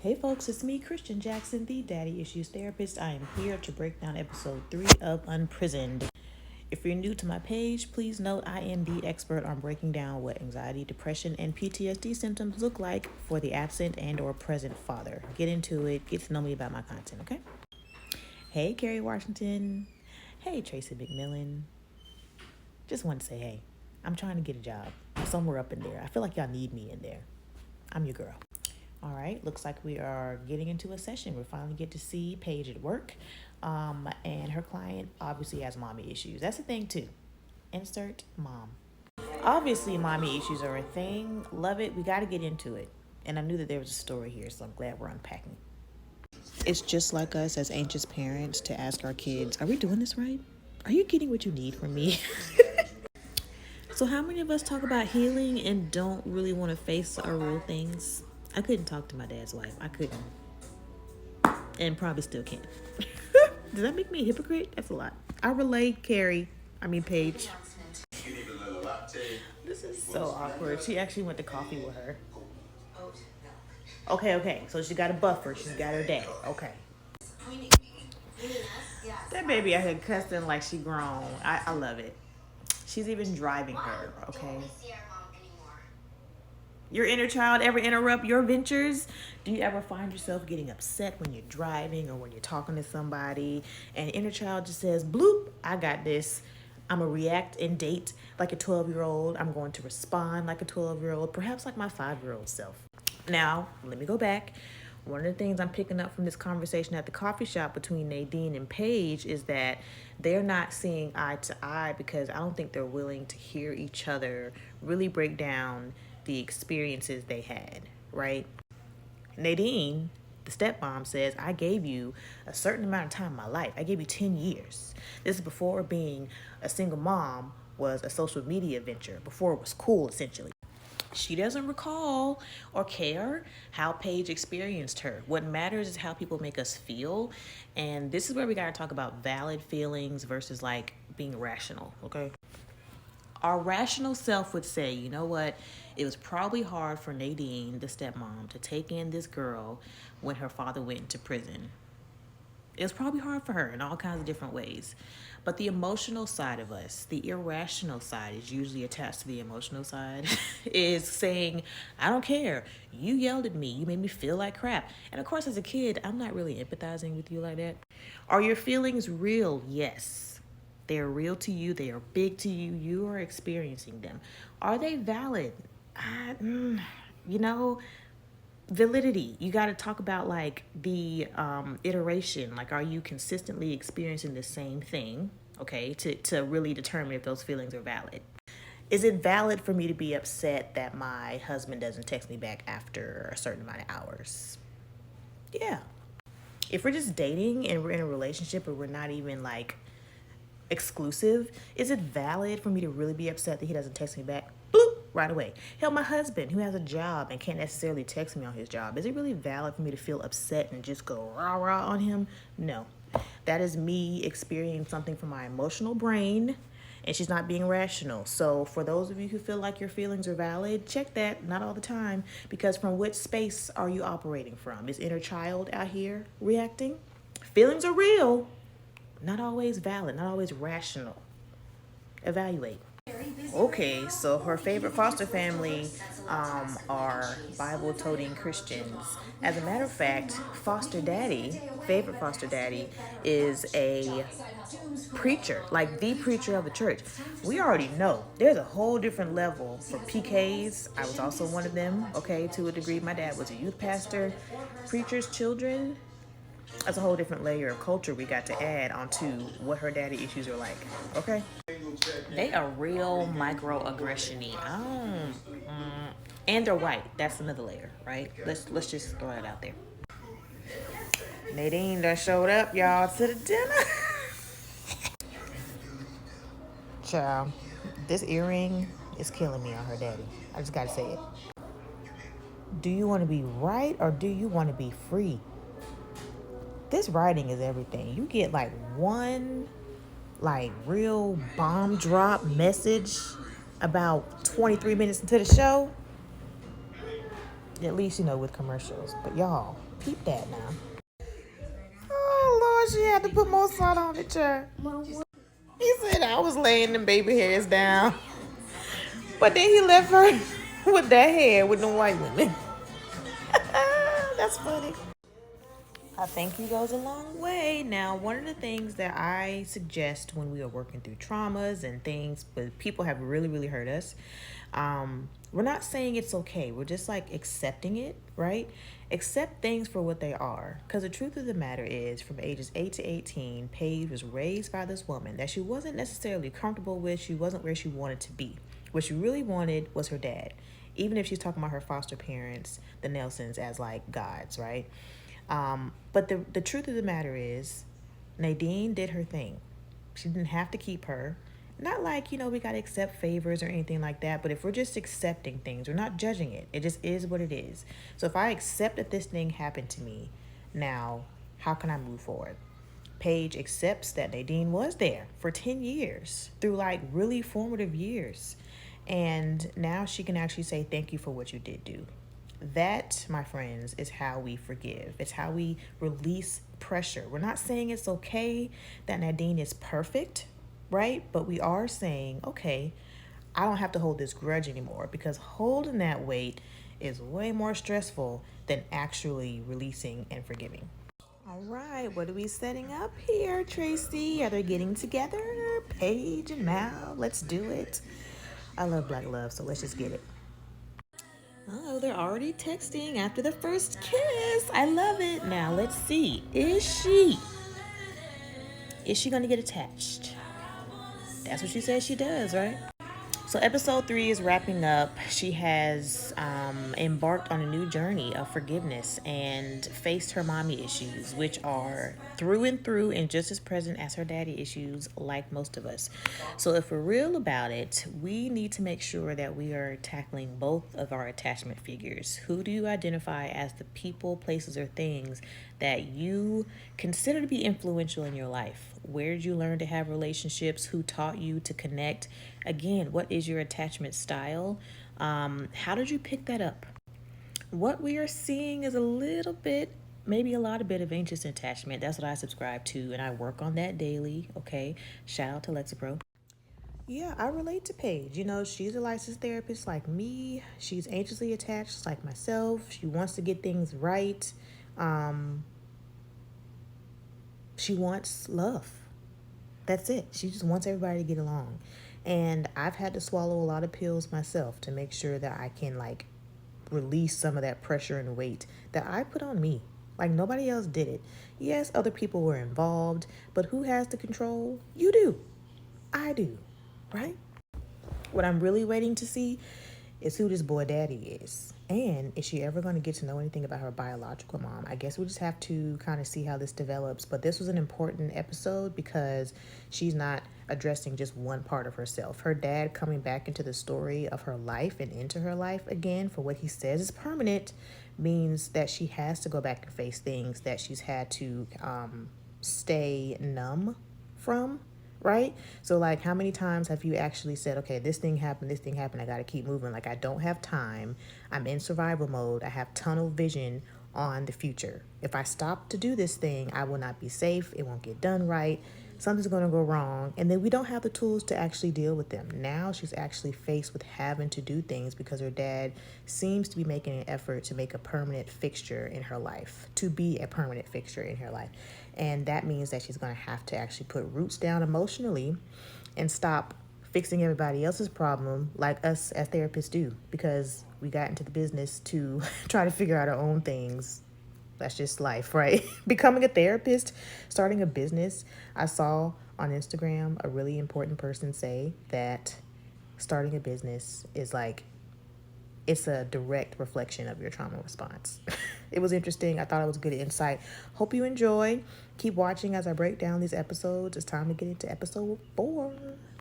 Hey folks, it's me, Christian Jackson, the Daddy Issues Therapist. I am here to break down episode 3 of Unprisoned. If you're new to my page, please note I am the expert on breaking down what anxiety, depression, and PTSD symptoms look like for the absent and or present father. Get into it, get to know me about my content, okay? Hey, Kerry Washington. Hey, Tracy McMillan. Just want to say hey. I'm trying to get a job somewhere up in there. I feel like y'all need me in there. I'm your girl. All right, looks like we are getting into a session. We finally get to see Paige at work. And her client obviously has mommy issues. That's a thing too. Insert mom. Obviously, mommy issues are a thing. Love it. We got to get into it. And I knew that there was a story here, so I'm glad we're unpacking. It's just like us as anxious parents to ask our kids, are we doing this right? Are you getting what you need from me? So how many of us talk about healing and don't really want to face our real things? I couldn't talk to my dad's wife. I couldn't. And probably still can't. Does that make me a hypocrite? That's a lot. I relay Paige. This is so awkward. She actually went to coffee with her. Okay. So she got a buffer. She's got her dad. Okay. That baby out here cussing like she grown. I love it. She's even driving her, okay? Your inner child ever interrupt your ventures? Do you ever find yourself getting upset when you're driving or when you're talking to somebody and inner child just says, bloop, I got this. I'm going to react and date like a 12-year-old. I'm going to respond like a 12-year-old, perhaps like my 5-year-old self. Now, let me go back. One of the things I'm picking up from this conversation at the coffee shop between Nadine and Paige is that they're not seeing eye to eye because I don't think they're willing to hear each other really break down the experiences they had, right? Nadine, the stepmom, says, I gave you a certain amount of time in my life. I gave you 10 years. This is before being a single mom was a social media venture, before it was cool, essentially. She doesn't recall or care how Paige experienced her. What matters is how people make us feel. And this is where we got to talk about valid feelings versus like being rational, okay? Our rational self would say, you know what? It was probably hard for Nadine, the stepmom, to take in this girl when her father went into prison. It was probably hard for her in all kinds of different ways. But the emotional side of us, the irrational side is usually attached to the emotional side, is saying, I don't care. You yelled at me. You made me feel like crap. And of course, as a kid, I'm not really empathizing with you like that. Are your feelings real? Yes. They are real to you. They are big to you. You are experiencing them. Are they valid? Validity. You got to talk about like the iteration. Like, are you consistently experiencing the same thing? Okay, to really determine if those feelings are valid. Is it valid for me to be upset that my husband doesn't text me back after a certain amount of hours? Yeah. If we're just dating and we're in a relationship or we're not even like exclusive, is it valid for me to really be upset that he doesn't text me back? Bloop, right away. Hell, my husband who has a job and can't necessarily text me on his job, is it really valid for me to feel upset and just go rah-rah on him? No. That is me experiencing something from my emotional brain, and she's not being rational. So for those of you who feel like your feelings are valid, check that. Not all the time, because from which space are you operating from? Is inner child out here reacting? Feelings are real, not always valid, not always rational. Evaluate. Okay, so her favorite foster family are Bible-toting Christians. As a matter of fact, favorite foster daddy, is a preacher, like the preacher of the church. We already know there's a whole different level for PKs. I was also one of them, okay, to a degree. My dad was a youth pastor. Preachers' children, that's a whole different layer of culture we got to add onto what her daddy issues are like, okay? They are real microaggression-y. And they're white. That's another layer, right? Let's just throw that out there. Nadine done showed up, y'all, to the dinner. Child, this earring is killing me on her daddy. I just gotta say it. Do you want to be right or do you want to be free? This writing is everything. You get like one real bomb drop message about 23 minutes into the show. At least, with commercials. But y'all, peep that now. Oh, Lord, she had to put more salt on it, child. He said I was laying them baby hairs down. But then he left her with that hair with the white women. That's funny. I think he goes a long way. Now, one of the things that I suggest when we are working through traumas and things, but people have really, really hurt us, we're not saying it's okay. We're just like accepting it, right? Accept things for what they are. Because the truth of the matter is, from ages 8 to 18, Paige was raised by this woman that she wasn't necessarily comfortable with. She wasn't where she wanted to be. What she really wanted was her dad. Even if she's talking about her foster parents, the Nelsons, as like gods, right? But the truth of the matter is, Nadine did her thing. She didn't have to keep her. Not like, we got to accept favors or anything like that, but if we're just accepting things, we're not judging it. It just is what it is. So if I accept that this thing happened to me, now, how can I move forward? Paige accepts that Nadine was there for 10 years, through like really formative years. And now she can actually say, thank you for what you did do. That, my friends, is how we forgive. It's how we release pressure. We're not saying it's okay that Nadine is perfect, right? But we are saying, okay, I don't have to hold this grudge anymore, because holding that weight is way more stressful than actually releasing and forgiving. All right, what are we setting up here, Tracy? Are they getting together? Paige and Mal, let's do it. I love Black love, so let's just get it. Oh, they're already texting after the first kiss. I love it. Now, let's see. Is she going to get attached? That's what she says she does, right? So episode 3 is wrapping up. She has embarked on a new journey of forgiveness and faced her mommy issues, which are through and through and just as present as her daddy issues, like most of us. So if we're real about it, we need to make sure that we are tackling both of our attachment figures. Who do you identify as the people, places, or things that you consider to be influential in your life? Where did you learn to have relationships? Who taught you to connect? Again, what is your attachment style? How did you pick that up? What we are seeing is a little bit, maybe a lot of bit of anxious attachment. That's what I subscribe to, and I work on that daily, okay? Shout out to Lexapro. Yeah, I relate to Paige. She's a licensed therapist like me. She's anxiously attached like myself. She wants to get things right. She wants love. That's it. She just wants everybody to get along. And I've had to swallow a lot of pills myself to make sure that I can release some of that pressure and weight that I put on me. Like nobody else did it. Yes, other people were involved, but who has the control? You do. I do. Right? What I'm really waiting to see is who this boy daddy is. And is she ever going to get to know anything about her biological mom? I guess we'll just have to kind of see how this develops. But this was an important episode because she's not addressing just one part of herself. Her dad coming back into the story of her life and into her life again for what he says is permanent means that she has to go back and face things that she's had to stay numb from. Right? So how many times have you actually said, okay, this thing happened, I got to keep moving. I don't have time. I'm in survival mode. I have tunnel vision on the future. If I stop to do this thing, I will not be safe. It won't get done right. Something's going to go wrong. And then we don't have the tools to actually deal with them. Now she's actually faced with having to do things because her dad seems to be making an effort to make a permanent fixture in her life, to be a permanent fixture in her life. And that means that she's going to have to actually put roots down emotionally and stop fixing everybody else's problem like us as therapists do, because we got into the business to try to figure out our own things. That's just life, right? Becoming a therapist, starting a business. I saw on Instagram a really important person say that starting a business is it's a direct reflection of your trauma response. It was interesting. I thought it was good insight. Hope you enjoy. Keep watching as I break down these episodes. It's time to get into episode 4.